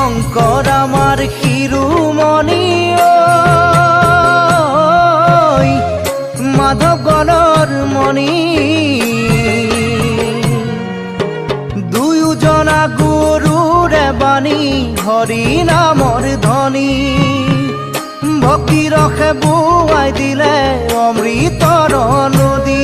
শঙ্কৰ আমাৰ শিৰোমণি মাধৱ গণৰ মণি দুয়োজনা গুৰুৰে বাণী হৰি নামৰ ধ্বনি ভক্তি ৰসে বোৱাই দিলে অমৃতৰ নদী।